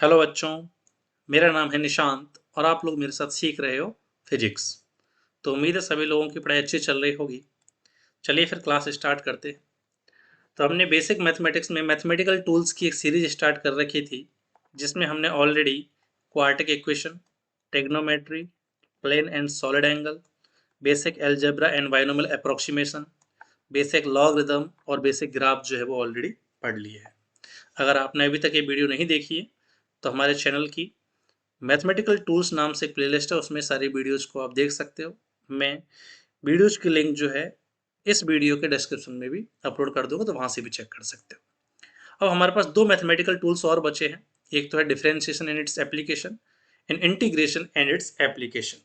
Hello बच्चों, मेरा नाम है निशांत और आप लोग मेरे साथ सीख रहे हो फिजिक्स। तो उम्मीद है सभी लोगों की पढ़ाई अच्छी चल रही होगी। चलिए फिर क्लास स्टार्ट करते हैं। तो हमने बेसिक मैथमेटिक्स में मैथमेटिकल टूल्स की एक सीरीज स्टार्ट कर रखी थी, जिसमें हमने already quadratic equation, trigonometry, plane and solid angle, basic algebra and binomial approximation, basic logarithm और बेसिक ग्राफ जो है वो ऑलरेडी पढ़ लिए है। अगर आपने अभी तक ये वीडियो नहीं देखी है तो हमारे चैनल की मैथमेटिकल टूल्स नाम से एक प्लेलिस्ट है, उसमें सारी वीडियोस को आप देख सकते हो। मैं वीडियोस की लिंक जो है इस वीडियो के डिस्क्रिप्शन में भी अपलोड कर दूंगा, तो वहां से भी चेक कर सकते हो। अब हमारे पास दो मैथमेटिकल टूल्स और बचे हैं। एक तो है differentiation and its application and integration and its application.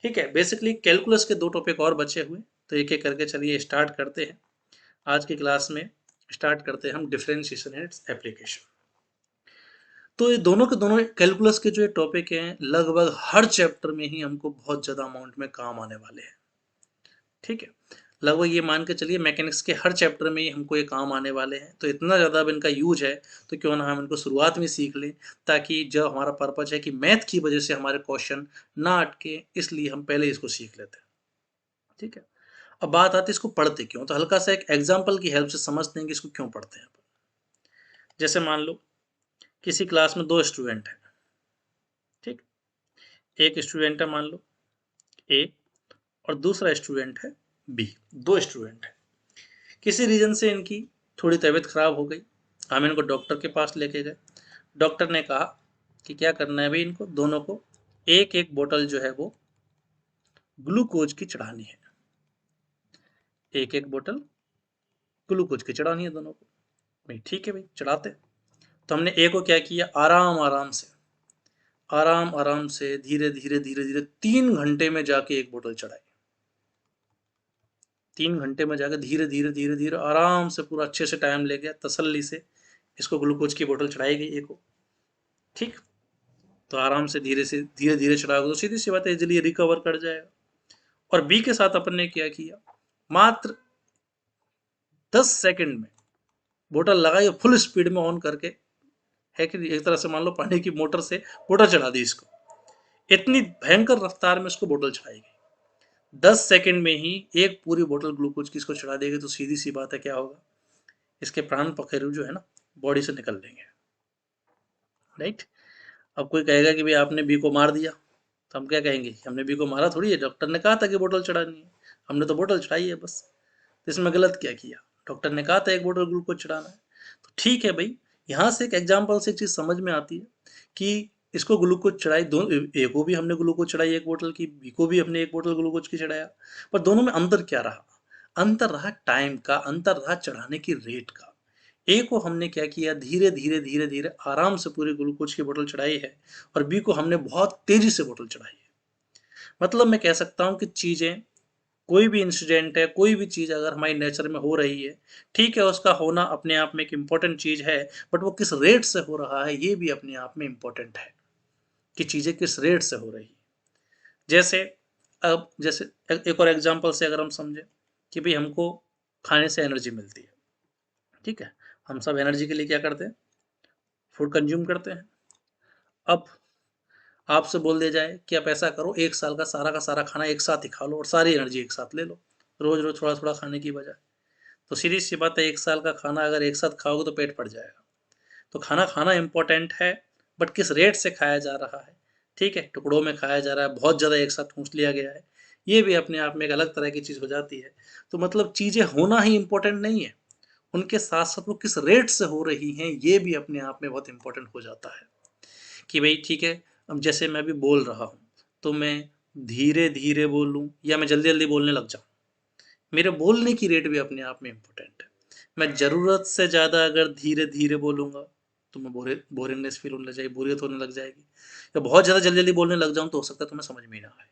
ठीक है, बेसिकली कैलकुलस के दो टॉपिक और बचे हुए, तो एक एक करके चलिए स्टार्ट करते हैं। आज की क्लास में स्टार्ट करते हैं हम डिफरेंशिएशन एंड इट्स एप्लीकेशन। तो ये दोनों के दोनों कैलकुलस के जो ये टॉपिक हैं, लगभग हर चैप्टर में ही हमको बहुत ज़्यादा अमाउंट में काम आने वाले हैं। ठीक है, लगभग ये मान के चलिए मैकेनिक्स के हर चैप्टर में ही हमको ये काम आने वाले हैं। तो इतना ज़्यादा अब इनका यूज है, तो क्यों ना हम इनको शुरुआत में सीख लें, ताकि जो हमारा पर्पज है कि मैथ की वजह से हमारे क्वेश्चन ना अटके, इसलिए हम पहले इसको सीख लेते हैं। ठीक है, अब बात आती है इसको पढ़ते क्यों। तो हल्का सा एक एग्जाम्पल की हेल्प से समझते हैं कि इसको क्यों पढ़ते हैं। जैसे मान लो किसी क्लास में दो स्टूडेंट हैं। ठीक, एक स्टूडेंट है मान लो ए और दूसरा स्टूडेंट है बी। दो स्टूडेंट है, किसी रीजन से इनकी थोड़ी तबीयत खराब हो गई। हम इनको डॉक्टर के पास लेके गए। डॉक्टर ने कहा कि क्या करना है भाई, इनको दोनों को एक एक बोतल जो है वो ग्लूकोज की चढ़ानी है। एक एक बोतल ग्लूकोज की चढ़ानी है दोनों को। भाई ठीक है भाई, चढ़ाते। तो हमने ए को क्या किया, आराम आराम से आराम आराम से धीरे धीरे धीरे धीरे 3 घंटे में जाके एक बोतल चढ़ाई। 3 घंटे में जाकर धीरे धीरे धीरे धीरे आराम से पूरा अच्छे से टाइम ले गया, तसल्ली से इसको ग्लूकोज की बोतल चढ़ाई गई एक को। ठीक, तो आराम से धीरे धीरे चढ़ाओगे तो सीधी सी बात है इजिली रिकवर कर जाएगा। और बी के साथ अपन ने क्या किया, मात्र 10 सेकंड में बोतल लगाई और फुल स्पीड में ऑन करके, है कि एक तरह से मान लो पानी की मोटर से बोतल चढ़ा दी इसको। इतनी भयंकर रफ्तार में इसको बोतल चढ़ाई गई, 10 सेकंड में ही एक पूरी बोतल ग्लूकोज की इसको चढ़ा देगी। तो सीधी सी बात है क्या होगा, इसके प्राण पखेरु जो है ना बॉडी से निकल लेंगे। राइट, अब कोई कहेगा कि भाई आपने बी को मार दिया, तो हम क्या कहेंगे, हमने बी को मारा थोड़ी है, डॉक्टर ने कहा था कि बोतल चढ़ानी है, हमने तो बोतल चढ़ाई है बस। तो इसमें गलत क्या किया, डॉक्टर ने कहा था एक बोतल ग्लूकोज चढ़ाना है। तो ठीक है भाई, यहाँ से एक एग्जाम्पल से एक चीज़ समझ में आती है कि इसको ग्लूकोज चढ़ाई, दोनों ए को भी हमने ग्लूकोज चढ़ाई एक बोतल की, बी को भी हमने एक बोतल ग्लूकोज की चढ़ाया। पर दोनों में अंतर क्या रहा, अंतर रहा टाइम का, अंतर रहा चढ़ाने की रेट का। ए को हमने क्या किया, धीरे धीरे धीरे धीरे आराम से पूरी ग्लूकोज की बोतल चढ़ाई है, और बी को हमने बहुत तेजी से बोतल चढ़ाई है। मतलब मैं कह सकता हूँ कि चीज़ें, कोई भी इंसिडेंट है, कोई भी चीज़ अगर हमारी नेचर में हो रही है, ठीक है, उसका होना अपने आप में एक इम्पॉर्टेंट चीज़ है, बट वो किस रेट से हो रहा है ये भी अपने आप में इम्पॉर्टेंट है, कि चीज़ें किस रेट से हो रही है। जैसे, अब जैसे एक और एग्जांपल से अगर हम समझें कि भाई हमको खाने से एनर्जी मिलती है। ठीक है, हम सब एनर्जी के लिए क्या करते हैं, फूड कंज्यूम करते हैं। अब आपसे बोल दिया जाए कि आप ऐसा करो, 1 साल का सारा खाना एक साथ ही खा लो और सारी एनर्जी एक साथ ले लो, रोज रोज थोड़ा थोड़ा खाने की बजाय। तो सीधी सी बात है, 1 साल का खाना अगर एक साथ खाओगे तो पेट फट जाएगा। तो खाना खाना इंपॉर्टेंट है, बट किस रेट से खाया जा रहा है। ठीक है, टुकड़ों में खाया जा रहा है, बहुत ज़्यादा एक साथ ठूंस लिया गया है, ये भी अपने आप में एक अलग तरह की चीज़ हो जाती है। तो मतलब चीज़ें होना ही इंपॉर्टेंट नहीं है, उनके साथ साथ वो किस रेट से हो रही हैं ये भी अपने आप में बहुत इंपॉर्टेंट हो जाता है। कि भाई ठीक है, अब जैसे मैं अभी बोल रहा हूँ, तो मैं धीरे धीरे बोलूँ या मैं जल्दी जल्दी बोलने लग जाऊँ, मेरे बोलने की रेट भी अपने आप में इम्पोर्टेंट है। मैं ज़रूरत से ज़्यादा अगर धीरे धीरे बोलूँगा तो मैं बोरिंगनेस फील होने लग जाएगी, बोरियत होने लग जाएगी। या बहुत ज़्यादा जल्दी जल्दी बोलने लग जाऊँ तो हो सकता है तुम्हें समझ में ही ना आए।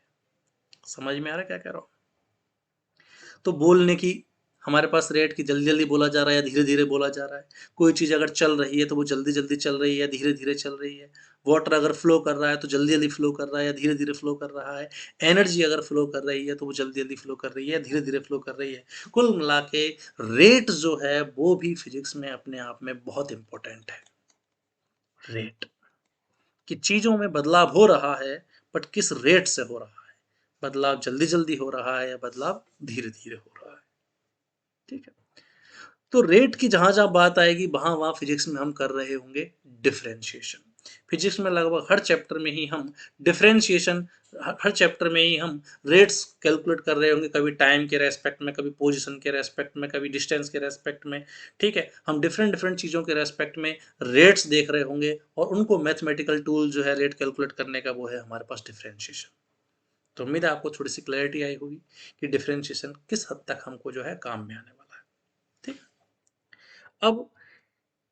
समझ में आ रहा है क्या कह रहा हूँ। तो बोलने की हमारे पास रेट की, जल्दी जल्दी बोला जा रहा है या धीरे धीरे बोला जा रहा है। कोई चीज़ अगर चल रही है तो वो जल्दी जल्दी चल रही है या धीरे धीरे चल रही है। वाटर अगर फ्लो कर रहा है तो जल्दी जल्दी फ्लो कर रहा है या धीरे धीरे फ्लो कर रहा है। एनर्जी अगर फ्लो कर रही है तो वो जल्दी जल्दी फ्लो कर रही है या धीरे धीरे फ्लो कर रही है। कुल मिला के रेट जो है वो भी फिजिक्स में अपने आप में बहुत इंपॉर्टेंट है। रेट, कि चीजों में बदलाव हो रहा है, बट किस रेट से हो रहा है, बदलाव जल्दी जल्दी हो रहा है या बदलाव धीरे धीरे हो रहा है। ठीक है, तो रेट की जहां जहां बात आएगी वहां वहां फिजिक्स में हम कर रहे होंगे डिफरेंशिएशन। फिजिक्स में लगभग हर चैप्टर में ही हम डिफरेंशिएशन, हर चैप्टर में ही हम रेट्स कैलकुलेट कर रहे होंगे, कभी टाइम के रेस्पेक्ट में, कभी पोजीशन के रेस्पेक्ट में, कभी डिस्टेंस के रेस्पेक्ट में। ठीक है, हम डिफरेंट डिफरेंट चीज़ों के रेस्पेक्ट में रेट्स देख रहे होंगे, और उनको मैथमेटिकल टूल जो है रेट कैलकुलेट करने का वो है हमारे पास डिफरेंशिएशन। तो उम्मीद है आपको थोड़ी सी क्लैरिटी आई होगी कि डिफरेंशिएशन किस हद तक हमको जो है काम में आने वाला है। ठीक, अब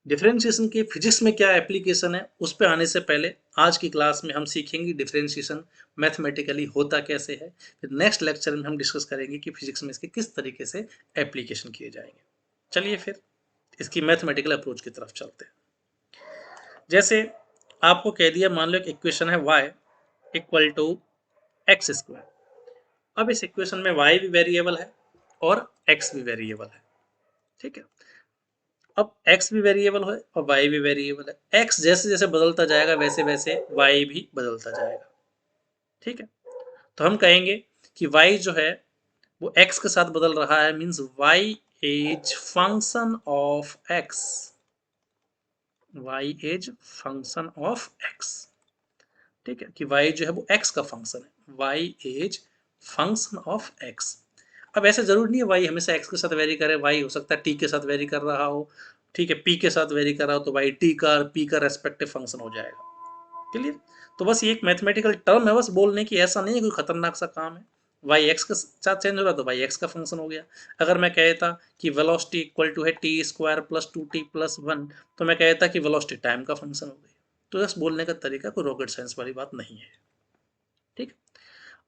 डिफरेंशिएशन के फिजिक्स में क्या एप्लीकेशन है उस पर आने से पहले आज की क्लास में हम सीखेंगे डिफरेंशिएशन मैथमेटिकली होता कैसे है। फिर नेक्स्ट लेक्चर में हम डिस्कस करेंगे कि फिजिक्स में इसके किस तरीके से एप्लीकेशन किए जाएंगे। चलिए फिर इसकी मैथमेटिकल अप्रोच की तरफ चलते हैं। जैसे आपको कह दिया, मान लो एक इक्वेशन है y equal to x square. अब इस इक्वेशन में y भी वेरिएबल है और x भी वेरिएबल है। ठीक है, अब x भी वेरिएबल है और y भी वेरिएबल है। x जैसे जैसे बदलता जाएगा वैसे वैसे y भी बदलता जाएगा। ठीक है, तो हम कहेंगे कि y जो है वो x के साथ बदल रहा है, means y is function of x। y is function of x। ठीक है, कि y जो है वो x का फंक्शन है, y is function of x। अब ऐसा जरूर नहीं है y हमेशा x के साथ वेरी करे, y हो सकता है t के साथ वेरी कर रहा हो। ठीक है, p के साथ वेरी कर रहा हो तो y t का p का रेस्पेक्टिव फंक्शन हो जाएगा। क्लियर? तो बस ये एक मैथमेटिकल टर्म है बस बोलने की, ऐसा नहीं है कोई खतरनाक सा काम है। y x के साथ चेंज हो रहा तो y x का फंक्शन हो गया। अगर मैं कहता कि वेलोसिटी इक्वल टू है टी स्क्वायर प्लस 2t+1, तो मैं कहता कि वेलोसिटी टाइम का फंक्शन हो गई। तो बस बोलने का तरीका कोई रॉकेट साइंस वाली बात नहीं है। ठीक,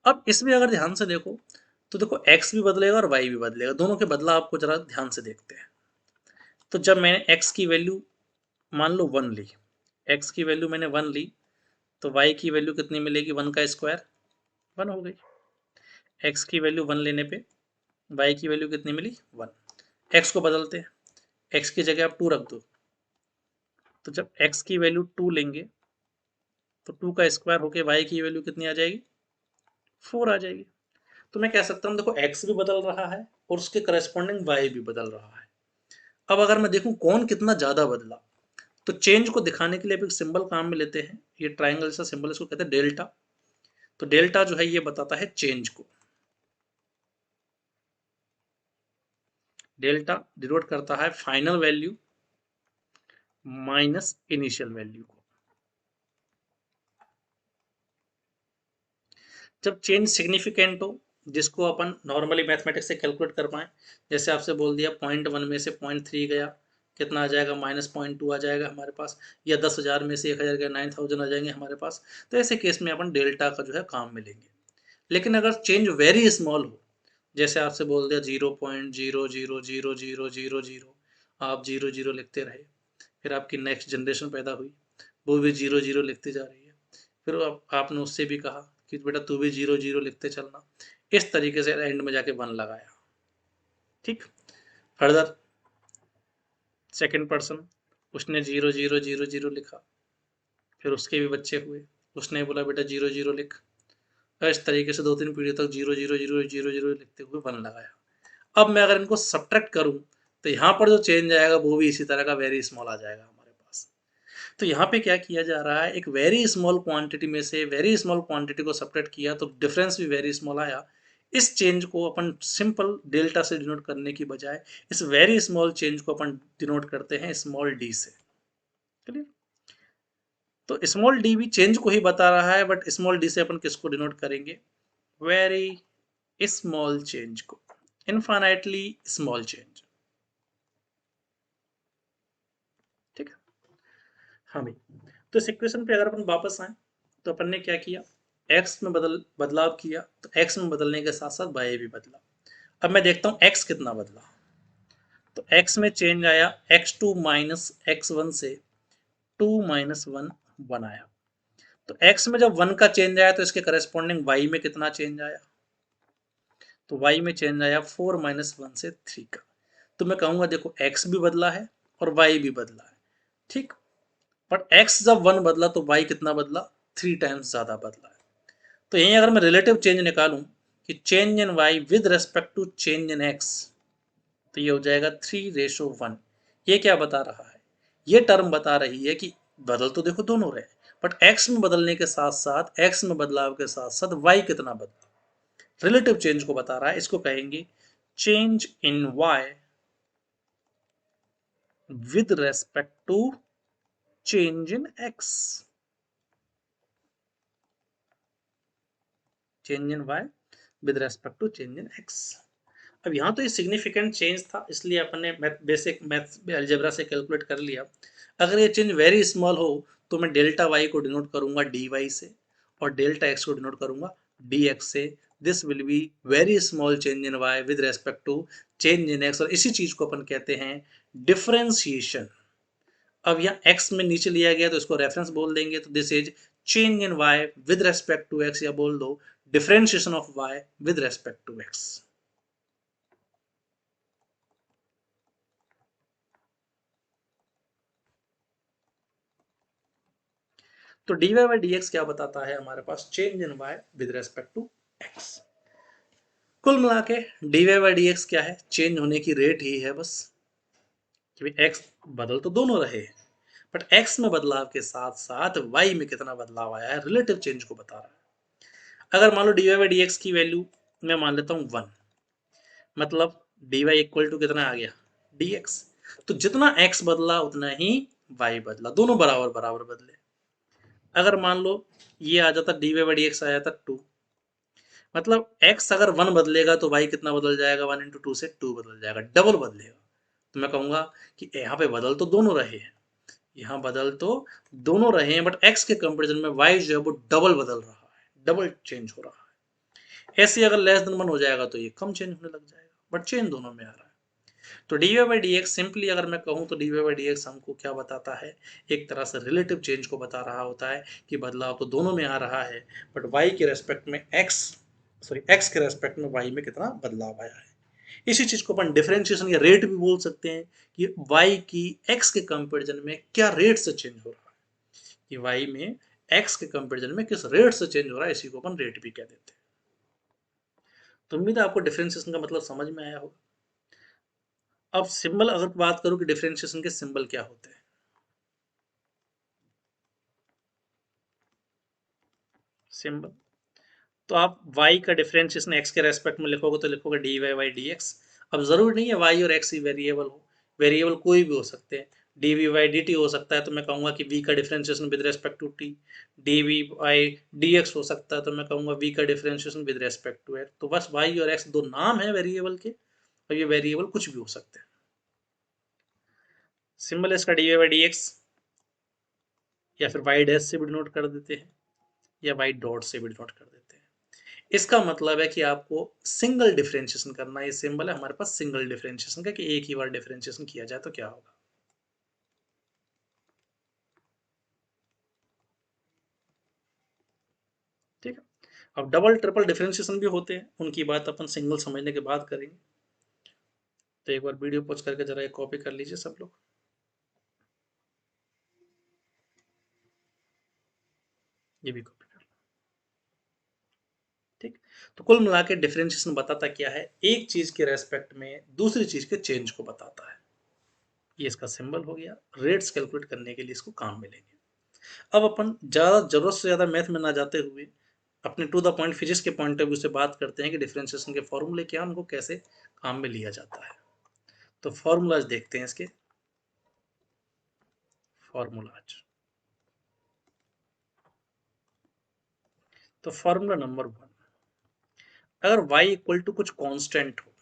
अब इसमें अगर ध्यान से देखो तो देखो x भी बदलेगा और y भी बदलेगा, दोनों के बदलाव आपको जरा ध्यान से देखते हैं। तो जब मैंने x की वैल्यू मान लो 1 ली, x की वैल्यू मैंने 1 ली, तो y की वैल्यू कितनी मिलेगी, 1 का स्क्वायर 1 हो गई। x की वैल्यू 1 लेने पे y की वैल्यू कितनी मिली 1। x को बदलते हैं, x की जगह आप 2 रख दो, तो जब x की वैल्यू 2 लेंगे तो 2 का स्क्वायर होके y की वैल्यू कितनी आ जाएगी 4 आ जाएगी। तो मैं कह सकता हूँ देखो x भी बदल रहा है और उसके करस्पॉन्डिंग y भी बदल रहा है। अब अगर मैं देखूं कौन कितना ज्यादा बदला, तो चेंज को दिखाने के लिए एक सिंबल काम में लेते हैं, ये ट्राइंगल सा सिंबल, इसको कहते हैं डेल्टा। तो डेल्टा जो है ये बताता है चेंज को, डेल्टा डिनोट करता है final value minus initial value को। जब चेंज सिग्निफिकेंट हो, जिसको अपन नॉर्मली मैथमेटिक्स से कैलकुलेट कर पाए, जैसे आपसे बोल दिया 0.1 में से 0.3 गया, कितना आ जाएगा -0.2 आ जाएगा हमारे पास, या 10,000 में से 1,000 गया 9,000 आ जाएंगे हमारे पास। तो ऐसे केस में अपन डेल्टा का जो है काम में लेंगे। लेकिन अगर चेंज वेरी स्मॉल हो, जैसे आपसे बोल दिया 0.000000, आप 0 0 लिखते रहे, फिर आपकी नेक्स्ट जनरेशन पैदा हुई, वो भी 0 0 लिखती जा रही है, फिर आपने उससे भी कहा कि बेटा तू भी 0 0 लिखते चलना, इस तरीके से एंड में जाके 1 लगाया। ठीक, फर्दर सेकेंड पर्सन, उसने 0 0 0 0 लिखा, फिर उसके भी बच्चे हुए, उसने बोला बेटा 0 0 लिख। इस तरीके से 2 3 पीढ़ी तक 0 0 0 0 0 लिखते हुए 1 लगाया। अब मैं अगर इनको सब्ट्रैक्ट करूं तो यहाँ पर जो चेंज आएगा वो भी इसी तरह का वेरी स्मॉल आ जाएगा हमारे पास। तो यहाँ पे क्या किया जा रहा है, एक वेरी स्मॉल क्वांटिटी में से वेरी स्मॉल क्वांटिटी को सब्ट्रैक्ट किया तो डिफरेंस भी वेरी स्मॉल आया। इस चेंज को अपन सिंपल डेल्टा से डिनोट करने की बजाय इस वेरी स्मॉल चेंज को अपन डिनोट करते हैं स्मॉल डी से। क्लियर? तो स्मॉल डी भी चेंज को ही बता रहा है, बट स्मॉल डी से अपन किसको डिनोट करेंगे, वेरी स्मॉल चेंज को, इनफाइनाइटली स्मॉल चेंज। ठीक है, हाँ भाई। तो इस इक्वेशन पे अगर अपन वापस आए तो अपन ने क्या किया, x में बदलाव किया, तो x में बदलने के साथ साथ y भी बदला। अब मैं देखता हूँ x कितना बदला, तो x में चेंज आया x2 माइनस x1 से 2 माइनस 1 1 आया। तो x में जब 1 का चेंज आया तो इसके करस्पॉन्डिंग y में कितना चेंज आया, तो y में चेंज आया 4 माइनस 1 से 3 का। तो मैं कहूंगा देखो x भी बदला है और y भी बदला है। ठीक, बट x जब 1 बदला तो y कितना बदला, 3 टाइम्स ज्यादा बदला है। तो यहीं अगर मैं रिलेटिव चेंज निकालूं कि change in y with respect to change in x, तो ये हो जाएगा 3:1। ये क्या बता रहा है, ये टर्म बता रही है कि बदल तो देखो दोनों रहे, बट x में बदलने के साथ साथ, x में बदलाव के साथ साथ y कितना बदला, रिलेटिव चेंज को बता रहा है। इसको कहेंगे change in y with respect to change in x। Change in y with respect to change in x। अब यहाँ तो ये सिग्निफिकेंट चेंज था, इसलिए अपन ने बेसिक मैथ अलजेब्रा से कैलकुलेट कर लिया। अगर ये चेंज वेरी स्मॉल हो तो मैं डेल्टा y को डिनोट करूंगा dy से और डेल्टा x को डिनोट करूंगा dx से। This will be very small change in y with respect to change in x, और इसी चीज को अपन कहते हैं डिफरेंशिएशन। अब यहाँ x में नीचे लिया गया तो इसको रेफरेंस बोल देंगे, तो this is change in y with respect to x, या बोल दो differentiation of y with respect to x। तो dy बाई dx क्या बताता है हमारे पास, change in y with respect to x। कुल मिला के dy बाई dx क्या है, चेंज होने की रेट ही है बस, कि x बदल तो दोनों रहे, बट x में बदलाव के साथ साथ y में कितना बदलाव आया है, रिलेटिव चेंज को बता रहा है। अगर मान लो dy बाई dx की वैल्यू मैं मान लेता हूँ 1, मतलब dy इक्वल टू कितना आ गया, dx। तो जितना x बदला उतना ही y बदला, दोनों बराबर बराबर बदले। अगर मान लो ये आ जाता dy बाई dx आ जाता 2, मतलब x अगर 1 बदलेगा तो y कितना बदल जाएगा, 1 इंटू 2 से 2 बदल जाएगा, डबल बदलेगा। तो मैं कहूंगा कि यहाँ पे बदल तो दोनों रहे हैं, यहाँ बदल तो दोनों रहे हैं, बट x के कंपेरिजन में y जो है वो डबल बदल रहा है, डबल चेंज हो रहा है। ऐसे अगर लेस देन 1 हो जाएगा तो ये कम चेंज होने लग जाएगा, बट चेंज दोनों में आ रहा है। तो dy बाई dx सिंपली अगर मैं कहूँ तो dy बाई dx हमको क्या बताता है, एक तरह से रिलेटिव चेंज को बता रहा होता है कि बदलाव तो दोनों में आ रहा है, बट y के रेस्पेक्ट में x के रेस्पेक्ट में y में कितना बदलाव आया है। इसी चीज को अपन डिफरेंशिएशन या रेट भी बोल सकते हैं कि y की x के कंपेरिजन में क्या रेट से चेंज हो रहा है, कि y में x के कंपेरिजन में किस रेट से चेंज हो रहा है, इसी को अपन रेट भी कह देते हैं। तो उम्मीद है आपको डिफरेंशिएशन का मतलब समझ में आया होगा। अब सिंबल अगर बात करूं कि डिफरेंशिएशन के सिंबल क्या होते हैं, सिंबल तो आप y का डिफरेंशिएशन x के रेस्पेक्ट में लिखोगे तो लिखोगे dy बाई dx। अब जरूरी नहीं है y और x ही वेरिएबल हो, वेरिएबल कोई भी हो सकते हैं, dv बाई dt हो सकता है तो मैं कहूंगा कि v का differentiation with respect to t, dv by dx हो सकता है तो मैं कहूंगा v का differentiation with respect to x। तो बस y और x दो नाम है वेरिएबल के, और ये वेरिएबल कुछ भी हो सकते हैं। सिंबल इसका dy बाई dx, या फिर y डैश से भी डिनोट कर देते हैं, या y डॉट से भी डिनोट कर देते हैं। इसका मतलब है कि आपको सिंगल डिफरेंशिएशन करना है। ये सिंबल है हमारे पास सिंगल डिफरेंशिएशन का, कि एक ही बार डिफरेंशिएशन किया जाए तो क्या होगा। ठीक है। अब डबल ट्रिपल डिफरेंशिएशन भी होते हैं, उनकी बात अपन सिंगल समझने के बाद करेंगे। तो एक बार वीडियो पॉज करके जरा एक कॉपी कर लीजिए सब लोग, ये भी कॉपी कर लो। ठीक। तो कुल मिला के डिफरेंशिएशन बताता क्या है, एक चीज के रेस्पेक्ट में दूसरी चीज के चेंज को बताता है। ये इसका सिंबल हो गया, रेट्स कैलकुलेट करने के लिए इसको काम में लेंगे। अब अपन ज्यादा जरूरत से ज्यादा मैथ में ना जाते हुए अपने टू द पॉइंट फिजिक्स के पॉइंट ऑफ व्यू से बात करते हैं कि डिफरेंशिएशन के फॉर्मूले क्या, उनको कैसे काम में लिया जाता है। तो फॉर्मूलाज देखते हैं इसके। फॉर्मूलाज, तो फॉर्मूला नंबर 1, अगर y इक्वल टू कुछ कांस्टेंट हो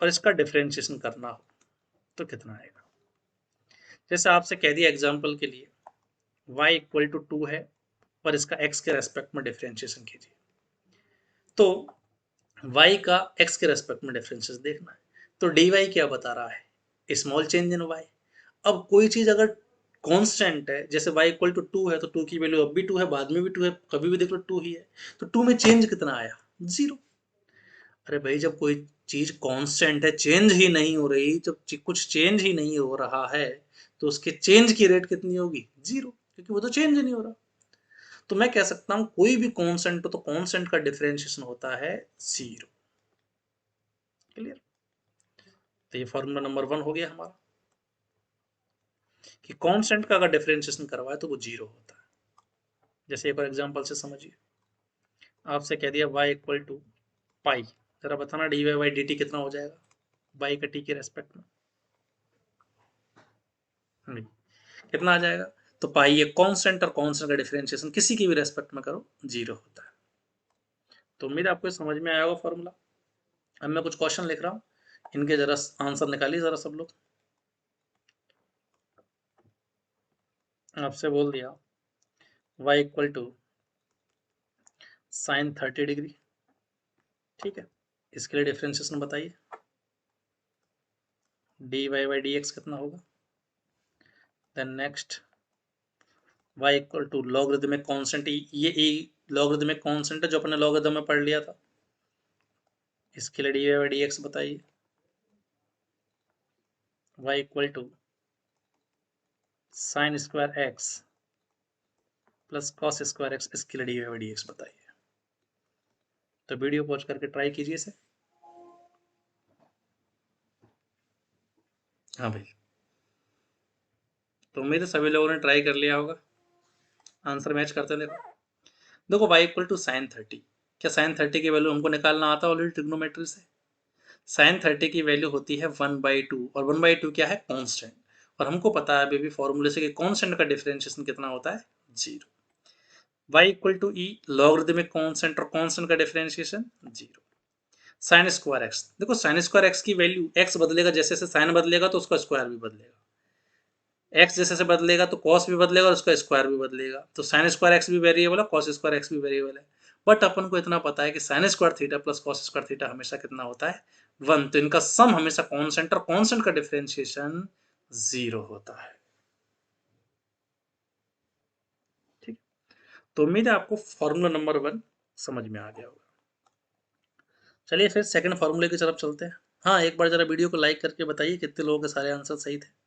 और इसका डिफरेंशिएशन करना हो तो कितना आएगा। जैसे आपसे कह दिया एग्जांपल के लिए y इक्वल टू 2 है और इसका x के रेस्पेक्ट में डिफरेंशिएशन कीजिए, तो y का x के रेस्पेक्ट में डिफरेंशिएशन देखना है। तो dy क्या बता रहा है, स्मॉल चेंज इन y। अब कोई चीज अगर कांस्टेंट है, जैसे y इक्वल टू 2 है तो 2 की वैल्यू अब भी 2 है, बाद में भी 2 है, कभी भी देख लो 2 ही है, तो 2 में चेंज कितना आया, 0। अरे भाई जब कोई चीज कांस्टेंट है, चेंज ही नहीं हो रही, जब कुछ चेंज ही नहीं हो रहा है तो उसके चेंज की रेट कितनी होगी, 0, क्योंकि वो तो चेंज नहीं हो रहा। तो मैं कह सकता हूं कोई भी कांस्टेंट हो तो कांस्टेंट का डिफरेंशिएशन होता है 0। क्लियर। तो ये फॉर्मूला नंबर 1 हो गया हमारा कि कांस्टेंट का अगर डिफरेंशिएशन करवाए तो वो 0 होता है। जैसे एक और एग्जांपल से समझिए, आपसे कह दिया y इक्वल टू पाई, जरा बताना d y by d t कितना हो जाएगा y का t के रेस्पेक्ट में। नहीं, कितना आ जाएगा, तो पाई ये कांस्टेंट और कांस्टेंट का डिफरेंशिएशन किसी की भी रेस्पेक्ट में करो 0 होता है। तो उम्मीद है आपको समझ में आया होगा फॉर्मूला। अब मैं कुछ क्वेश्चन लिख रहा हूँ, इनके जरा आंसर निकालिए जरा सब लोग। आपसे बोल दिया y equal to sine 30 degree, ठीक है, इसके लिए डिफरेंशिएशन बताइए, d y by d x कितना होगा। Then next y equal to logarithmic constant, ये लॉगरिदमिक कांस्टेंट है जो अपने लॉगरिदम में पढ़ लिया था, इसके लिए d y by d x बताइए। y equal to sine square x plus cos square x, इसके लिए d y by d x बताइए। तो वीडियो पॉज करके ट्राई कीजिए इसे। हाँ भाई, तो उम्मीद है सभी लोगों ने ट्राई कर लिया होगा, आंसर मैच करते देखो। देखो y इक्वल टू साइन 30, क्या साइन 30 की वैल्यू हमको निकालना आता है ऑलरेडी ट्रिग्नोमेट्री से। साइन 30 की वैल्यू होती है 1/2, और 1/2 क्या है, कांस्टेंट, और हमको पता है बेबी फॉर्मूले से कि कांस्टेंट का डिफरेंशिएशन कितना होता है, 0। y equal to e logarithmic constant और कांस्टेंट का डिफरेंशिएशन 0। साइन स्क्वायर एक्स, देखो साइन स्क्वायर एक्स की वैल्यू, एक्स बदलेगा जैसे जैसे साइन बदलेगा तो उसका स्क्वायर भी बदलेगा, एक्स जैसे जैसे बदलेगा तो कॉस भी बदलेगा और उसका स्क्वायर भी बदलेगा। तो साइन स्क्वायर एक्स भी वेरिएबल है, कॉस स्क्वायर एक्स भी वेरिएबल है, बट अपन को इतना पता है कि sign square theta plus cos square theta हमेशा कितना होता है, 1। तो इनका सम हमेशा कांस्टेंट, और कांस्टेंट का डिफरेंशिएशन 0 होता है। ठीक, तो उम्मीद है आपको फॉर्मूला नंबर 1 समझ में आ गया होगा। चलिए फिर सेकंड फॉर्मूले की तरफ चलते हैं। हाँ, एक बार जरा वीडियो को लाइक करके बताइए कितने लोगों के सारे आंसर सही थे।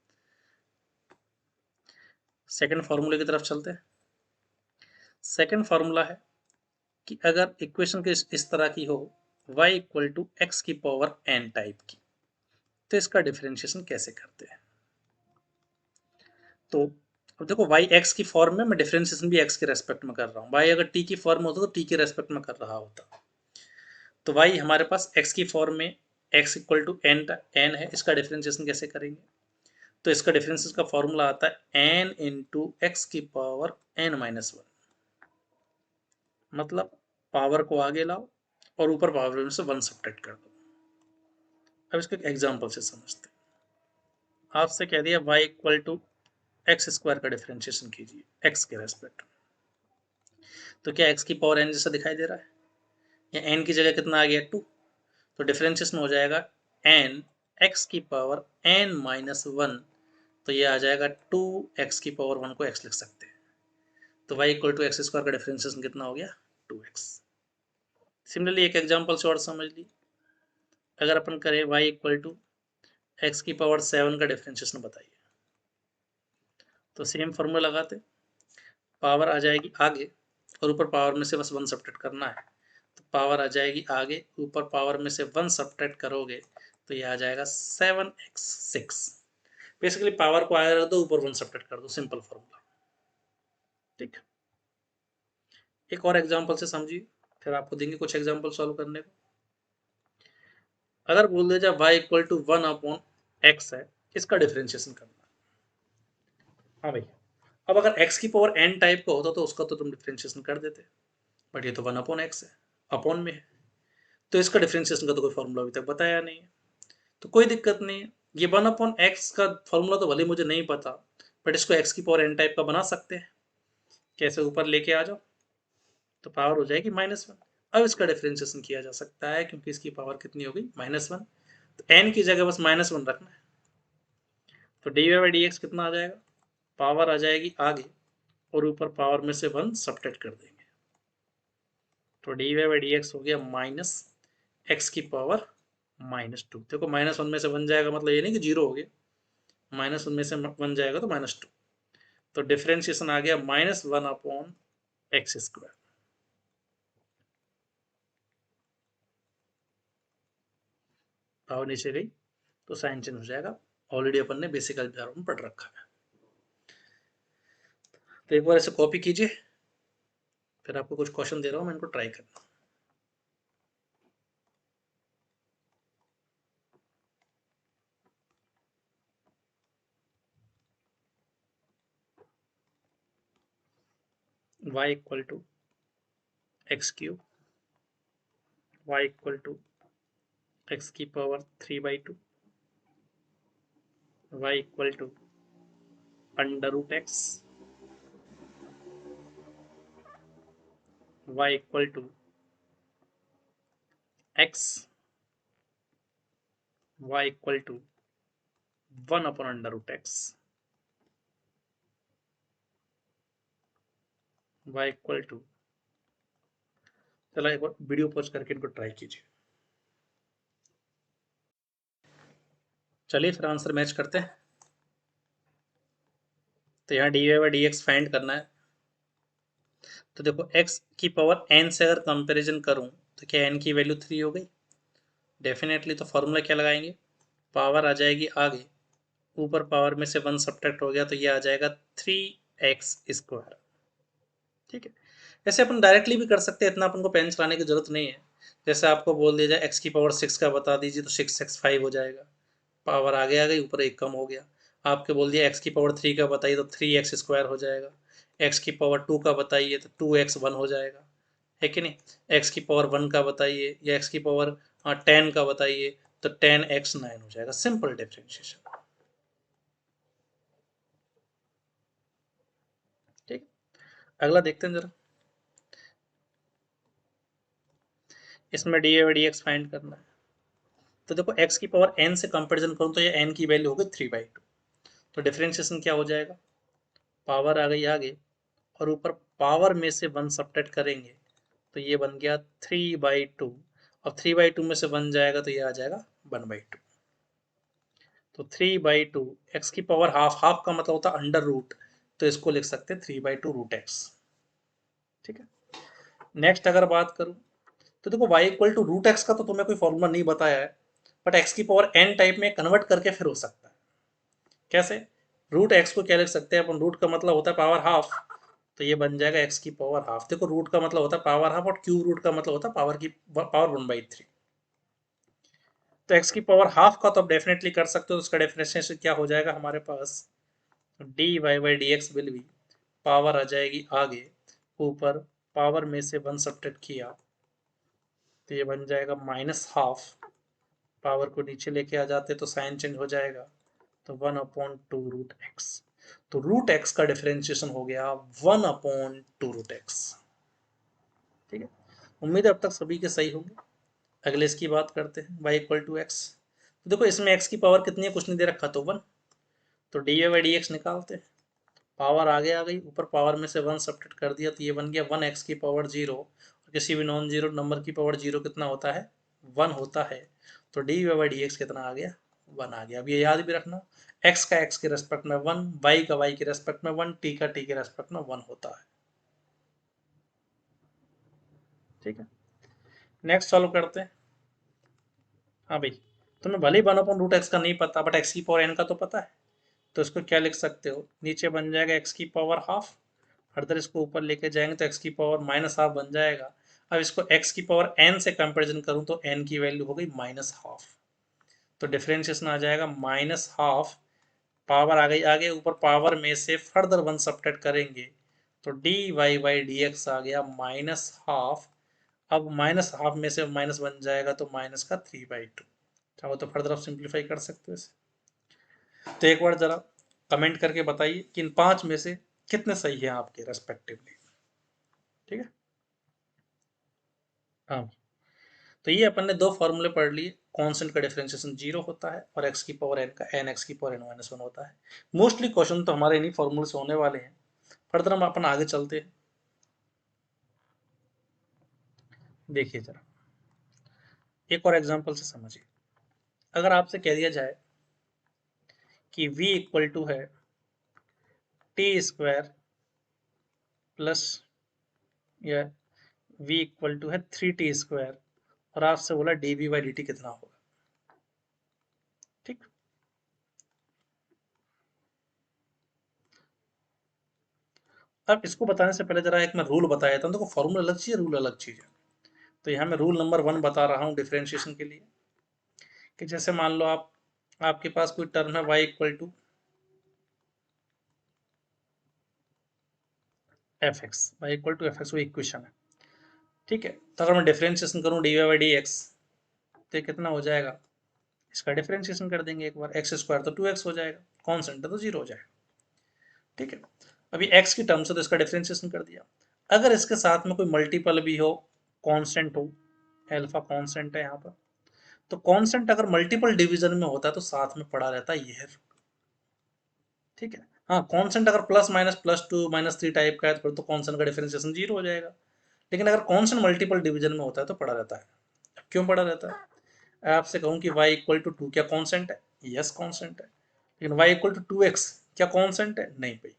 सेकंड फॉर्मूले की तरफ चलते हैं। सेकंड फॉर्मूला है कि अगर इक्वेशन के इस तरह की हो, y इक्वल टू एक्स की पावर n टाइप की, तो इसका डिफरेंशिएशन कैसे करते हैं। तो अब देखो y x की फॉर्म में, मैं डिफरेंशिएशन भी x के रेस्पेक्ट में कर रहा हूँ। y अगर t की फॉर्म में होता तो t के रेस्पेक्ट में कर रहा होता। तो y हमारे पास x की फॉर्म में x इक्वल टू n है, इसका डिफरेंशिएशन कैसे करेंगे। तो इसका डिफरेंशिएशन का फॉर्मूला आता है n इंटू एक्स की पावर n-1, मतलब पावर को आगे लाओ और ऊपर पावर में से 1 सब्ट्रैक्ट कर दो। अब इसको एक एग्जांपल से समझते हैं। आपसे कह दिया y equal to x square का डिफरेंशिएशन कीजिए x के रेस्पेक्ट में। तो क्या x की पावर n जैसा दिखाई दे रहा है, या n की जगह कितना आ गया 2, तो डिफरेंशिएशन हो जाएगा n x की पावर n-1, तो ये आ जाएगा 2x की पावर 1 को x लिख सकते हैं। तो y equal to x square का डिफरेंशिएशन कितना हो गया, 2x। सिमिलरली एक एग्जांपल से और समझ ली, अगर अपन करें y इक्वल टू एक्स की पावर 7 का डिफरेंशिएशन बताइए, तो सेम फॉर्मूला लगाते, पावर आ जाएगी आगे और ऊपर पावर में से बस 1 सब्ट्रैक्ट करना है। तो पावर आ जाएगी आगे, ऊपर पावर में से 1 सब्ट्रैक्ट करोगे तो ये आ जाएगा 7x6। बेसिकली पावर को आगे रख दो, ऊपर 1 सब्ट्रैक्ट कर दो, सिंपल फॉर्मूला। ठीक, एक और एग्जांपल से समझिए, फिर आपको देंगे कुछ एग्जांपल सॉल्व करने को। अगर बोल दिया जाए y इक्वल टू 1/x है, इसका डिफरेंशिएशन करना। हाँ भाई, अब अगर x की पावर n टाइप का होता तो उसका तो तुम डिफरेंशिएशन कर देते, बट ये तो 1/x है, अपॉन में है, तो इसका डिफरेंशिएशन का तो कोई फॉर्मूला अभी तक बताया नहीं है। तो कोई दिक्कत नहीं है, ये 1/x का फॉर्मूला तो भले मुझे नहीं पता, बट इसको x की पावर n टाइप का बना सकते हैं। कैसे, ऊपर लेके आ जाओ तो पावर हो जाएगी -1। अब इसका डिफरेंशिएशन किया जा सकता है क्योंकि इसकी पावर कितनी हो गई, -1, तो n की जगह बस -1 रखना है। तो d y by d x कितना आ जाएगा, पावर आ जाएगी आगे और ऊपर पावर में से 1 सब्ट्रैक्ट कर देंगे, तो d y by d x हो गया -x की पावर -2। देखो -1 में से 1 जाएगा मतलब ये नहीं कि 0 हो गया, माइनस उनमें से 1 जाएगा तो -2, तो डिफरेंशिएशन आ गया -1/x²। पावर नीचे गई तो साइन चेंज हो जाएगा। ऑलरेडी अपन ने बेसिक अलजेब्रा में पढ़ रखा है। तो एक बार ऐसे कॉपी कीजिए, फिर आपको कुछ क्वेश्चन दे रहा हूँ, मैं इनको ट्राई करना। y equal to x³ y equal to x की power 3/2 y equal to √x y equal to x y equal to 1/√x y equal to, चलो एक बार वीडियो पॉज करके इनको ट्राई कीजिए। चलिए फिर आंसर मैच करते हैं। तो यहाँ dy/dx फाइंड करना है। तो देखो x की पावर n से अगर कंपैरिजन करूं तो क्या n की वैल्यू 3 हो गई? डेफिनेटली। तो फॉर्मूला क्या लगाएंगे? पावर आ जाएगी आगे, ऊपर पावर में से 1 सब्ट्रैक्ट हो गया तो ये आ जाएगा 3x²। ठीक है। ऐसे अपन डायरेक्टली भी कर सकते हैं, इतना अपन को पेन चलाने की जरूरत नहीं है। जैसे आपको बोल दिया जाए x की पावर 6 का बता दीजिए तो 6x5 हो जाएगा, पावर आगे आ गई, ऊपर एक कम हो गया। आपके बोल दिया x की पावर 3 का बताइए तो 3x² हो जाएगा। x की पावर 2 का बताइए तो 2x1 हो जाएगा, है कि नहीं। x की पावर 1 का बताइए या x की पावर 10 का बताइए तो 10x9 हो जाएगा। Simple differentiation. ठीक। अगला देखते हैं जरा। इसमें dy/dx फाइंड करना है। तो देखो x की पावर n से कंपेरिजन करूं तो ये n की वैल्यू हो गई 3/2। तो डिफरेंशिएशन क्या हो जाएगा? पावर आ गई आगे और ऊपर पावर में से 1 सब्ट्रैक्ट करेंगे तो ये बन गया 3/2। और 3/2 में से 1 जाएगा तो ये आ जाएगा 1/2। तो 3/2 x की पावर हाफ, हाफ का मतलब होता है अंडर रूट, तो इसको लिख सकते हैं 3/2√x। ठीक है। नेक्स्ट अगर बात करूं तो देखो y इक्वल टू √x का तो तुम्हें कोई फॉर्मूला नहीं बताया है, बट x की पावर n टाइप में कन्वर्ट करके फिर हो सकता है। कैसे? √x को क्या लिख सकते हैं अपन? रूट का मतलब होता है पावर हाफ, तो ये बन जाएगा x की पावर हाफ। देखो रूट का मतलब होता है पावर हाफ और क्यूब रूट का मतलब होता है पावर 1/3। तो x की पावर हाफ का तो आप डेफिनेटली कर सकते हो, तो उसका डेफिनेशन क्या हो जाएगा हमारे पास? dy/dx विल बी, पावर आ जाएगी आगे, ऊपर पावर में से 1 सब्ट्रैक्ट किया तो ये बन जाएगा -12। पावर को नीचे लेके आ जाते तो साइन चेंज हो जाएगा, तो 1/2√x। तो √x का डिफरेंशिएशन हो गया 1/2√x। ठीक है। उम्मीद है अब तक सभी के सही होंगे। अगले इसकी बात करते हैं, y इक्वल टू एक्स। तो देखो इसमें x की पावर कितनी है, कुछ नहीं दे रखा, तो 1। तो dy/dx निकालते हैं। पावर आगे आ गई, ऊपर पावर में से 1 सब्ट्रैक्ट कर दिया तो ये बन गया 1x की पावर 0। और किसी भी नॉन जीरो नंबर की पावर 0 कितना होता है? 1 होता है। तो dy/dx कितना आ गया? 1 आ गया। अब ये याद भी रखना, x का x के रेस्पेक्ट में 1, y का y के रेस्पेक्ट में 1, t का t के रेस्पेक्ट में 1 होता है। ठीक है। नेक्स्ट सॉल्व करते हैं। हाँ भाई, तुम्हें भले ही 1/√x का नहीं पता, बट x की पावर n का तो पता है। तो इसको क्या लिख सकते हो? नीचे बन जाएगा x की पावर हाफ, फर्दर इसको ऊपर लेके जाएंगे तो x की पावर -12 बन जाएगा। अब इसको x की पावर n से कंपेरिजन करूं तो n की वैल्यू हो गई -12। तो डिफरेंशिएशन आ जाएगा -12। पावर आ गई आगे, ऊपर पावर में से फर्दर 1 सब्ट्रैक्ट करेंगे तो dy/dx आ गया -12। अब -12 में से माइनस बन जाएगा तो माइनस का 3/2। चाहो तो फर्दर आप सिंप्लीफाई कर सकते हो इसे। तो एक बार जरा कमेंट करके बताइए कि इन 5 में से कितने सही हैं आपके रेस्पेक्टिवली। ठीक है। हाँ, तो ये अपन ने दो फॉर्मूले पढ़ लिए। कांस्टेंट का डिफरेंशिएशन 0 होता है और x की पावर n का n x की पावर n-1 होता है। मोस्टली क्वेश्चन तो हमारे इन्हीं फॉर्मूले से होने वाले हैं। फर्दर हम अपन आगे चलते हैं। देखिए जरा एक और एग्जांपल से समझिए। अगर आपसे कह दिया जाए कि v इक्वल टू है टी स्क्वायर प्लस या v इक्वल टू है 3t स्क्वायर, और आपसे बोला d v by d t कितना होगा। ठीक, अब इसको बताने से पहले जरा एक मैं रूल बता देता हूँ। देखो फॉर्मूला अलग चीज है, रूल अलग चीज है। तो यहाँ मैं रूल नंबर 1 बता रहा हूँ डिफरेंशिएशन के लिए, कि जैसे मान लो आपके पास कोई टर्म है y equal to f x, y equal to f x, वो इक्वेशन है। ठीक है, तो अगर मैं डिफरेंशिएशन करूँ d y by d x, तो ये कितना हो जाएगा, इसका डिफरेंशिएशन कर देंगे एक बार, एक्स स्क्वायर तो 2x हो जाएगा, कॉन्स्टेंट है तो 0 हो जाएगा। ठीक है, अभी x की टर्म से तो इसका डिफरेंशिएशन कर दिया। अगर इसके साथ में कोई मल्टीपल भी हो, कांस्टेंट हो, अल्फा कांस्टेंट है यहाँ पर, तो कांस्टेंट अगर मल्टीपल डिवीजन में होता है तो साथ में पड़ा रहता है ये। ठीक है, हाँ कांस्टेंट अगर +-+2 -3 टाइप का है तो फिर तो कांस्टेंट का डिफरेंशिएशन 0 हो जाएगा। लेकिन अगर कांस्टेंट मल्टीपल डिवीजन में होता है तो पड़ा रहता है। क्यों पड़ा रहता है, आपसे कहूँ कि y इक्वल टू 2 क्या कांस्टेंट है, यस कांस्टेंट है। लेकिन y इक्वल टू 2x क्या कांस्टेंट है, नहीं भाई,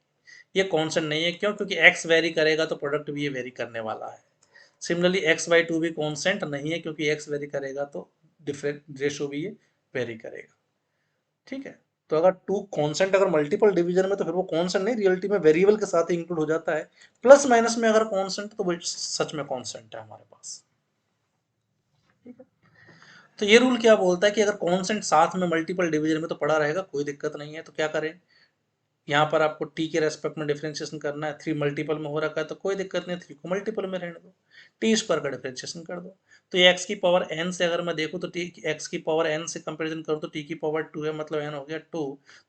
ये कांस्टेंट नहीं है। क्यों, क्योंकि x वेरी करेगा तो प्रोडक्ट भी ये वेरी करने वाला है। सिमिलरली x/2 भी कांस्टेंट नहीं है, क्योंकि x वेरी करेगा तो डिफरेंट रेशो भी ये वेरी करेगा। ठीक है, तो अगर टू कांस्टेंट अगर मल्टीपल डिवीजन में तो फिर वो कांस्टेंट नहीं, रियलिटी में वेरिएबल के साथ इंक्लूड हो जाता है। प्लस माइनस में अगर कांस्टेंट तो वो सच में कांस्टेंट है हमारे पास। ठीक है, तो ये रूल क्या बोलता है कि अगर कांस्टेंट साथ में मल्टीपल डिवीजन में तो पड़ा रहेगा, कोई दिक्कत नहीं है। तो क्या करें, यहाँ पर आपको टी के रेस्पेक्ट में डिफरेंशिएशन करना है, 3 मल्टीपल में हो रखा है तो कोई दिक्कत नहीं, 3 को मल्टीपल में रहने दो, टी स्क्वायर का डिफरेंशिएशन कर दो। तो ये एक्स की पावर एन से अगर मैं देखूँ तो टी एक्स की पावर एन से कंपेरिजन करूँ तो टी की पावर 2 है, मतलब एन हो गया 2,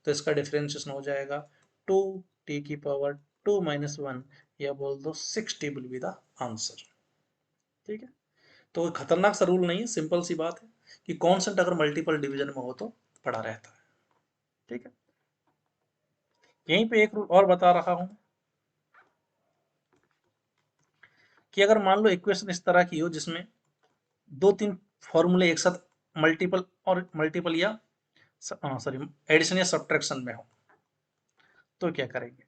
तो इसका डिफरेंशिएशन हो जाएगा 2 टी की पावर 2 - 1, या बोल दो 60 विल बी द आंसर। ठीक है, तो खतरनाक सा रूल नहीं है, सिंपल सी बात है कि कॉन्सेंट अगर मल्टीपल डिवीजन में हो तो पड़ा रहता है। ठीक है, यहीं पे एक रूल और बता रहा हूं कि अगर मान लो इक्वेशन इस तरह की हो जिसमें 2-3 फॉर्मूले एक साथ मल्टीपल और मल्टीपल या सॉरी एडिशन या सब्ट्रैक्शन में हो, तो क्या करेंगे,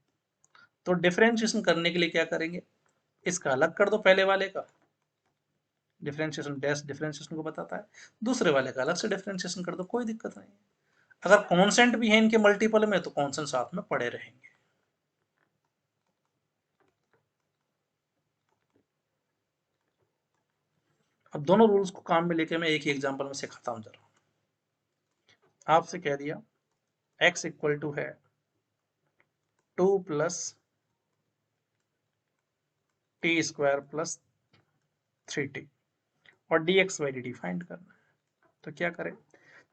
तो डिफरेंशिएशन करने के लिए क्या करेंगे, इसका अलग कर दो पहले वाले का, डिफरेंशिएशन डैश डिफरेंशिएशन को बताता है, दूसरे वाले का अलग से डिफरेंशिएशन कर दो, कोई दिक्कत नहीं है। अगर कॉन्सेंट भी है इनके मल्टीपल में तो कॉन्सेंट साथ में पड़े रहेंगे। अब दोनों रूल्स को काम में लेके मैं एक ही एग्जांपल में सिखाता हूं जरा। आपसे कह दिया x इक्वल टू है 2 plus T square plus 3t, और dx बाई dt फाइंड करना है। तो क्या करें,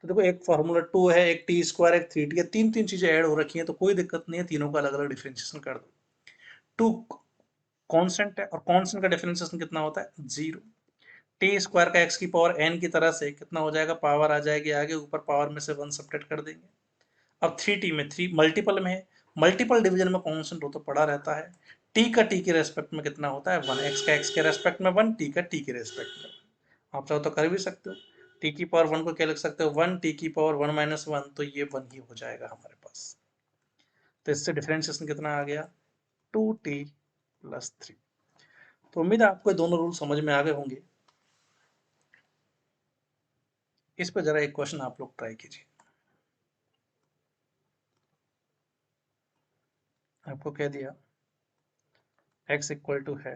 तो देखो एक फार्मूला 2 है, एक टी स्क्वायर, एक 3t है, तीन तीन चीजें ऐड हो रखी हैं, तो कोई दिक्कत नहीं है, तीनों का अलग अलग डिफरेंशिएशन कर दो। 2 कांस्टेंट है और कांस्टेंट का डिफरेंशिएशन कितना होता है, 0। टी स्क्वायर का एक्स की पावर एन की तरह से कितना हो जाएगा, पावर आ जाएगी आगे, ऊपर पावर में से 1 सब्ट्रैक्ट कर देंगे। अब 3t में 3 मल्टीपल में है, मल्टीपल डिवीजन में कांस्टेंट हो तो पड़ा रहता है। टी का टी के रेस्पेक्ट में कितना होता है, 1, एक्स का एक्स के रेस्पेक्ट में 1, टी का टी के रेस्पेक्ट में। आप चाहो तो कर भी सकते हो, टी की पावर 1 को क्या लिख सकते हो, 1, टी की पावर 1 - 1, तो ये 1 ही हो जाएगा हमारे पास। तो इससे डिफरेंशिएशन कितना आ गया, 2t प्लस 3। तो उम्मीद है आपको दोनों रूल समझ में आ गए होंगे। इस पर जरा एक क्वेश्चन आप लोग ट्राई कीजिए। आपको कह दिया x इक्वल टू है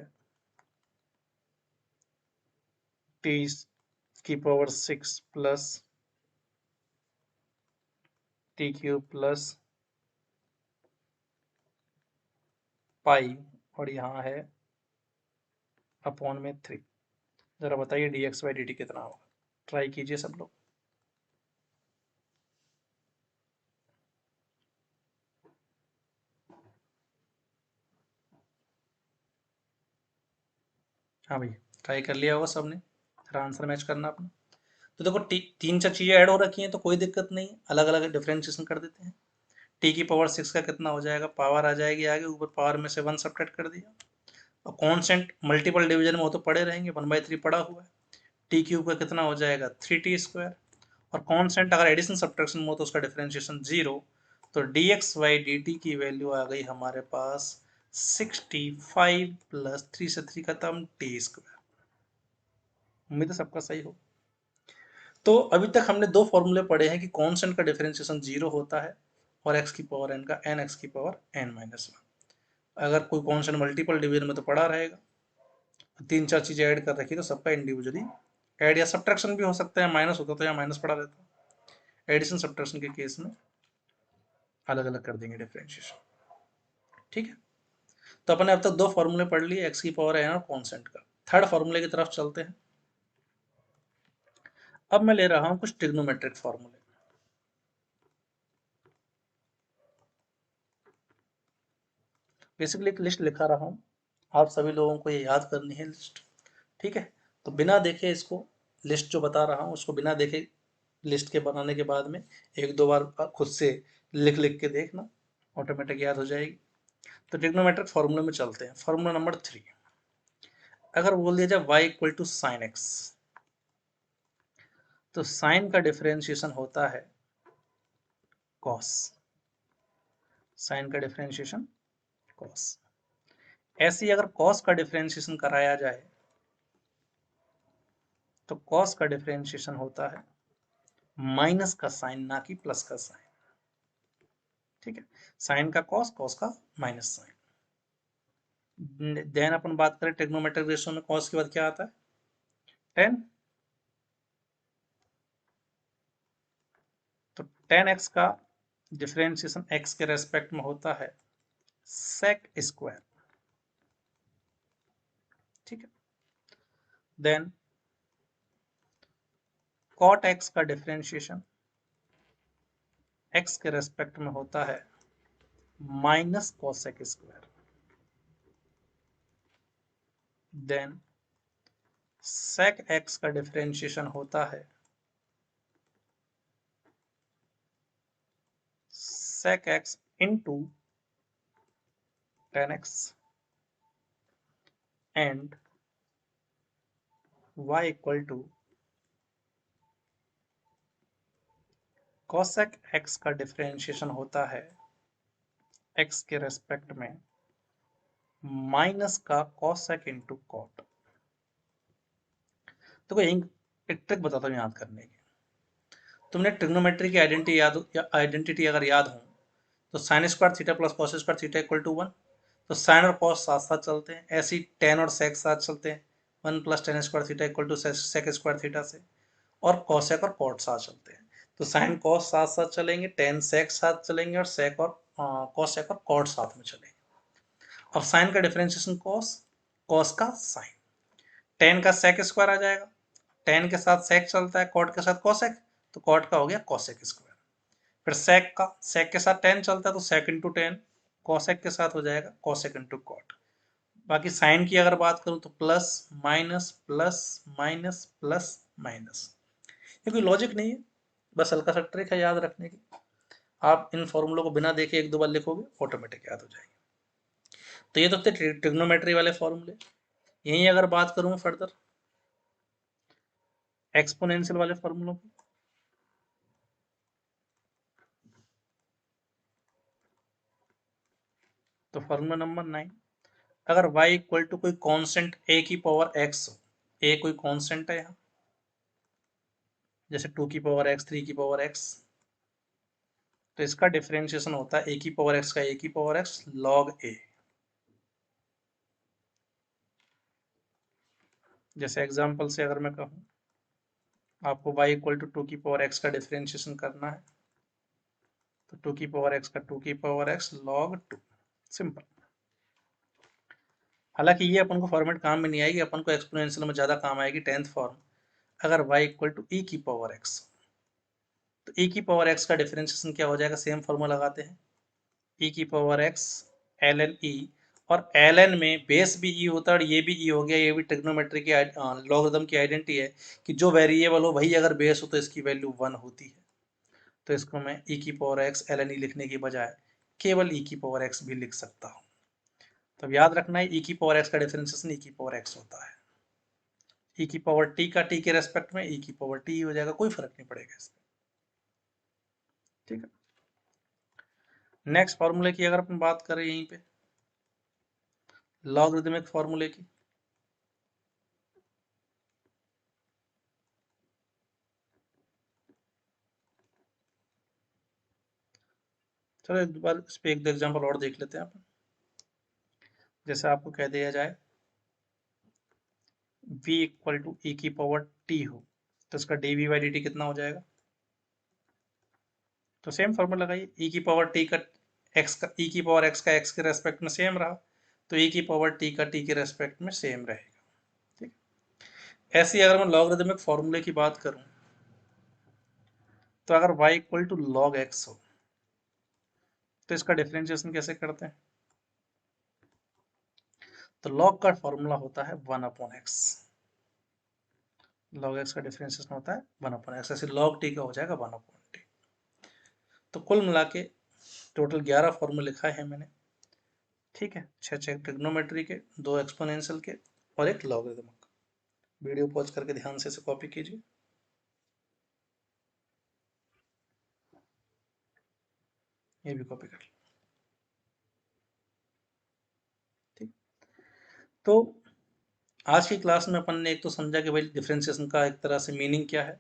टी की power 6 plus T cube plus pi, और यहाँ है अपॉन में 3। जरा बताइए dx बाई dt कितना होगा, ट्राई कीजिए सब लोग। हाँ भाई, ट्राई कर लिया होगा सबने, फिर आंसर मैच करना अपना। तो देखो तीन चार चीज़ें ऐड हो रखी हैं तो कोई दिक्कत नहीं, अलग अलग डिफरेंशिएशन कर देते हैं। टी की पावर 6 का कितना हो जाएगा, पावर आ जाएगी आगे, ऊपर पावर में से 1 सब्ट्रैक्ट कर दिया। और कॉन्स्टेंट मल्टीपल डिवीजन में हो तो पड़े रहेंगे, 1/3 पड़ा हुआ है। टी क्यूब का कितना हो जाएगा, 3t स्क्वायर। और कॉन्स्टेंट अगर एडिशन सब्ट्रैक्शन में हो तो उसका डिफरेंशिएशन 0, तो dx/dt की वैल्यू आ गई हमारे पास 65 प्लस 3 से 3 खत्म t²। उम्मीद है सबका सही हो। तो अभी तक हमने दो फॉर्मूले पढ़े हैं कि कांस्टेंट का डिफरेंशिएशन 0 होता है और x की पावर n का n x की पावर n-1। अगर कोई कांस्टेंट मल्टीपल डिवीजन में तो पढ़ा रहेगा, तीन चार चीजें ऐड कर रखी तो सबका इंडिविजुअली ऐड या सब्ट्रैक्शन भी हो सकता है, माइनस होता तो या माइनस पड़ा रहता। एडिशन सब्ट्रैक्शन के केस में अलग अलग कर देंगे डिफरेंशिएशन। ठीक है, तो अपने अब तक दो फॉर्मूले पढ़ लिए, एक्स की पावर n और कांस्टेंट का। थर्ड फॉर्मूले की तरफ चलते हैं। अब मैं ले रहा हूं कुछ ट्रिग्नोमेट्रिक फॉर्मूले। बेसिकली एक लिस्ट लिखा रहा हूं, आप सभी लोगों को ये याद करनी है लिस्ट। ठीक है, तो बिना देखे इसको, लिस्ट जो बता रहा हूं उसको बिना देखे लिस्ट के बनाने के बाद में एक दो बार खुद से लिख लिख के देखना, ऑटोमेटिक याद हो जाएगी। तो ट्रिग्नोमेट्रिक फॉर्मूले में चलते हैं। फॉर्मूला नंबर 3, अगर बोल दिया जाए y equal to sine x, तो साइन का डिफरेंशिएशन होता है कॉस। साइन का डिफरेंशिएशन कॉस। ऐसे ही अगर कॉस का डिफरेंशिएशन कराया जाए तो कॉस का डिफरेंशिएशन होता है माइनस का साइन, ना कि प्लस का साइन। ठीक है, साइन का कॉस, कॉस का माइनस साइन। देन अपन बात करें ट्रिग्नोमेट्रिक रेशियो में कॉस के बाद क्या आता है, टेन। तो टेन एक्स का डिफरेंशिएशन एक्स के रेस्पेक्ट में होता है सेक स्क्वायर। ठीक है, देन कॉट एक्स का डिफरेंशिएशन एक्स के रेस्पेक्ट में होता है minus cosec square. Then sec x का डिफरेंशिएशन होता है sec x into tan x and y equal to cosec x का डिफरेंशिएशन होता है x के रेस्पेक्ट में माइनस का cosec इंटू कॉट। तो कोई एक ट्रिक बताता हूँ याद करने की। तुमने ट्रिग्नोमेट्री की आइडेंटिटी अगर याद हो तो sine square theta plus cos square theta equal to 1। तो साइन और कॉस साथ साथ चलते हैं, ऐसे ही टेन और सेक साथ चलते हैं, 1 plus tan square theta equal to sec square theta से। और कॉसेक और कॉट साथ चलते हैं, तो साइन कॉस साथ साथ चलेंगे, टेन सेक साथ चलेंगे और सेक और कॉसेक और कॉट साथ में चलेंगे। अब साइन का डिफरेंशिएशन कॉस, कॉस का साइन, टेन का सेक स्क्वायर आ जाएगा, टेन के साथ सेक चलता है, कॉट के साथ कॉसेक, तो कॉट का हो गया कॉसेक स्क्वायर। फिर सेक का, सेक के साथ टेन चलता है तो सेक इंटू टेन, कॉसेक के साथ हो जाएगा कॉसेक इंटू कॉट। बाकी साइन की अगर बात करूं तो plus minus plus minus plus minus. ये कोई लॉजिक नहीं है, बस हल्का सा ट्रिक है याद रखने की। आप इन फॉर्मूलों को बिना देखे एक दो बार लिखोगे ऑटोमेटिक याद हो जाएंगे। तो ये तो थे ट्रिग्नोमेट्री वाले फॉर्मूले। यहीं अगर बात करूं फर्दर एक्सपोनेंशियल वाले फॉर्मूलों की, तो फॉर्मूला नंबर 9, अगर y इक्वल टू कोई कांस्टेंट a की पावर x हो, a कोई कांस्टेंट है यहाँ, जैसे 2 की पावर x, 3 की पावर x, तो इसका डिफरेंशिएशन होता है a की पावर x का a की पावर x log a। जैसे एग्जांपल से अगर मैं कहूँ आपको y इक्वल टू 2 की पावर x का डिफरेंशिएशन करना है, तो 2 की पावर x का 2 की पावर x log 2, सिंपल। हालांकि ये अपन को फॉर्मेट काम में नहीं आएगी, अपन को एक्सपोनेंशियल में ज्यादा काम आएगी, 10th फॉर्म। अगर y इक्वल टू e की पावर x, तो e की पावर x का डिफरेंशिएशन क्या हो जाएगा, सेम फॉर्मूला लगाते हैं, e की पावर x ln e, और ln में बेस भी e होता है और ये भी e हो गया। ये भी ट्रिग्नोमेट्री की लॉगरिथम की आइडेंटिटी है कि जो वेरिएबल हो वही अगर बेस हो तो इसकी वैल्यू 1 होती है। तो इसको मैं e की पावर x ln e लिखने की बजाय केवल e की पावर x भी लिख सकता हूँ। तो याद रखना है e की पावर x का डिफरेंशिएशन e की पावर x होता है। e की पावर t का t के रेस्पेक्ट में e की पावर t हो जाएगा, कोई फर्क नहीं पड़ेगा इसमें। ठीक है, नेक्स्ट फार्मूले की अगर अपन बात करें यहीं पे लॉगरिदमिक फार्मूले की, चलो एक बार इस पे एक एग्जांपल और देख लेते हैं अपन। जैसे आपको कह दिया जाए v इक्वल टू e की पावर t हो, तो इसका dv बाई dt कितना हो जाएगा? तो सेम फॉर्मूला लगाइए, e की पावर t का x का e की पावर x का x के रेस्पेक्ट में सेम रहा, तो e की पावर t का t के रेस्पेक्ट में सेम रहेगा। ठीक, ऐसे ही अगर मैं लॉगरिदमिक फार्मूले की बात करूं, तो अगर y equal to log x हो, तो इसका डिफरेंशिएशन कैसे करते हैं? तो लॉग का फॉर्मूला होता है 1/x, लॉग x का डिफरेंशिएशन होता है 1/x, ऐसे लॉग t का हो जाएगा 1/t। तो कुल मिला के टोटल 11 फॉर्मूले लिखा है मैंने। ठीक है, 6 ट्रिग्नोमेट्री के, 2 एक्सपोनेंशियल के और एक लॉगरिदमिक। वीडियो पॉज करके ध्यान से इसे कॉपी कीजिए। ये भी कॉपी कर लीजिए। ठीक, तो आज की क्लास में अपन ने एक तो समझा कि भाई डिफरेंशिएशन का एक तरह से मीनिंग क्या है,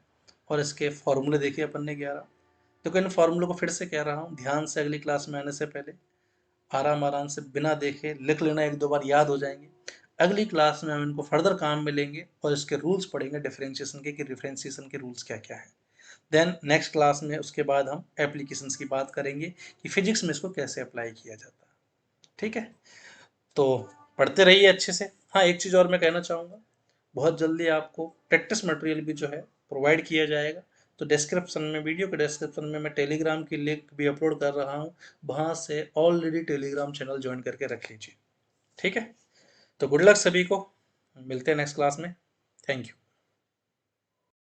और इसके फॉर्मूले देखे अपन ने 11। तो इन फॉर्मूलों को फिर से कह रहा हूँ, ध्यान से अगली क्लास में आने से पहले आराम आराम से बिना देखे लिख लेना, एक दो बार याद हो जाएंगे। अगली क्लास में हम इनको फर्दर काम में लेंगे और इसके रूल्स पढ़ेंगे डिफरेंशिएशन के, कि डिफरेंशिएशन के रूल्स क्या क्या है। देन नेक्स्ट क्लास में उसके बाद हम एप्लीकेशंस की बात करेंगे कि फिजिक्स में इसको कैसे अप्लाई किया जाता है। ठीक है, तो पढ़ते रहिए अच्छे से। हाँ, एक चीज़ और मैं कहना चाहूँगा, बहुत जल्दी आपको प्रैक्टिस मटेरियल भी जो है प्रोवाइड किया जाएगा। तो डिस्क्रिप्शन में, वीडियो के डिस्क्रिप्शन में मैं टेलीग्राम की लिंक भी अपलोड कर रहा हूँ, वहाँ से ऑलरेडी टेलीग्राम चैनल ज्वाइन करके रख लीजिए। ठीक है, तो गुड लक सभी को, मिलते हैं नेक्स्ट क्लास में। Thank you.